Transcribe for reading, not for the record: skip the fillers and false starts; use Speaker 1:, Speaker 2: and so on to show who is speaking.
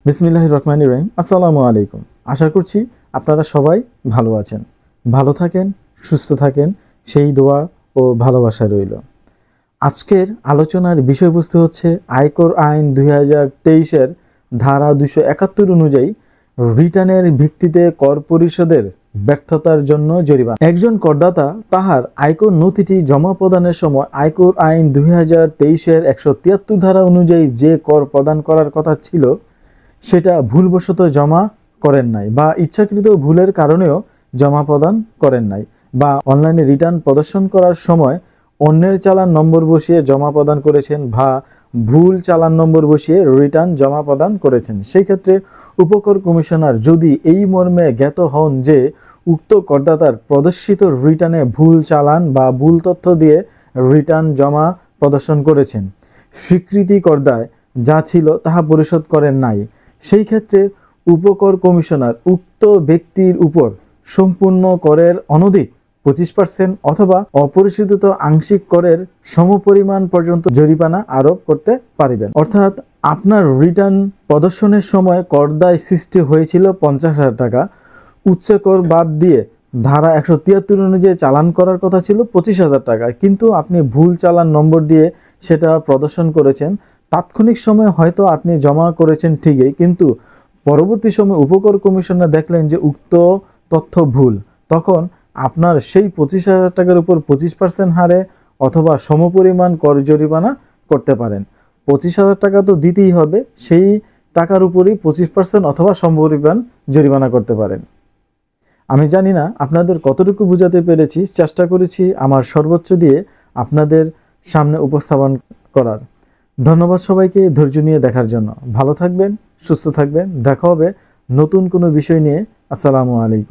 Speaker 1: বিসমিল্লাহির রহমানির রহিম। আসসালামু আলাইকুম। আশা করছি আপনারা সবাই ভালো আছেন, ভালো থাকেন, সুস্থ থাকেন, সেই দোয়া ও ভালোবাসা রইল। আজকের আলোচনার বিষয়বস্তু হচ্ছে আয়কর আইন 2023-এর ধারা 271 অনুযায়ী রিটার্নের ভিত্তিতে কর পরিশোধের ব্যর্থতার জন্য জরিমানা। একজন করদাতা তাহার আয়কর নথিটি জমা প্রদানের সময় আয়কর আইন 2023-এর 173 ধারা অনুযায়ী যে কর প্রদান করার কথা ছিল সেটা ভুলবশত জমা করেন নাই, বা ইচ্ছাকৃত ভুলের কারণেও জমা প্রদান করেন নাই, বা অনলাইনে রিটার্ন প্রদর্শন করার সময় অন্যের চালান নম্বর বসিয়ে জমা প্রদান করেছেন, বা ভুল চালান নম্বর বসিয়ে রিটার্ন জমা প্রদান করেছেন, সেই ক্ষেত্রে উপকর কমিশনার যদি এই মর্মে জ্ঞাত হন যে উক্ত করদাতার প্রদর্শিত রিটার্নে ভুল চালান বা ভুল তথ্য দিয়ে রিটার্ন জমা প্রদর্শন করেছেন, স্বীকৃতি করদায় যা ছিল তাহা পরিশোধ করেন নাই, সেই ক্ষেত্রে উপকর কমিশনার উক্ত ব্যক্তির উপর সম্পূর্ণ করের অনধিক 25% অথবা অপরিশোধিত আংশিক করের সমপরিমাণ পর্যন্ত জরিমানা আরোপ করতে পারিবেন। অর্থাৎ আপনার রিটার্ন প্রদর্শনের সময় করদায় সৃষ্টি হয়েছিল 50,000 টাকা, উচ্চ কর বাদ দিয়ে ধারা 173 অনুযায়ী চালান করার কথা ছিল 25,000 টাকা, কিন্তু আপনি ভুল চালান নম্বর দিয়ে সেটা প্রদর্শন করেছেন। তাৎক্ষণিক সময়ে হয়তো আপনি জমা করেছেন ঠিকই, কিন্তু পরবর্তী সময় উপকর কমিশনার দেখলেন যে উক্ত তথ্য ভুল, তখন আপনার সেই 25,000 টাকার উপর 25% হারে অথবা সমপরিমাণ কর জরিমানা করতে পারেন। 25,000 টাকা তো দিতেই হবে, সেই টাকার উপরই 25% অথবা সমপরিমাণ জরিমানা করতে পারেন। আমি জানি না আপনাদের কতটুকু বোঝাতে পেরেছি, চেষ্টা করেছি আমার সর্বোচ্চ দিয়ে আপনাদের সামনে উপস্থাপন করার। ধন্যবাদ সবাইকে ধৈর্য নিয়ে দেখার জন্য। ভালো থাকবেন, সুস্থ থাকবেন। দেখা হবে নতুন কোনো বিষয় নিয়ে। আসসালামু আলাইকুম।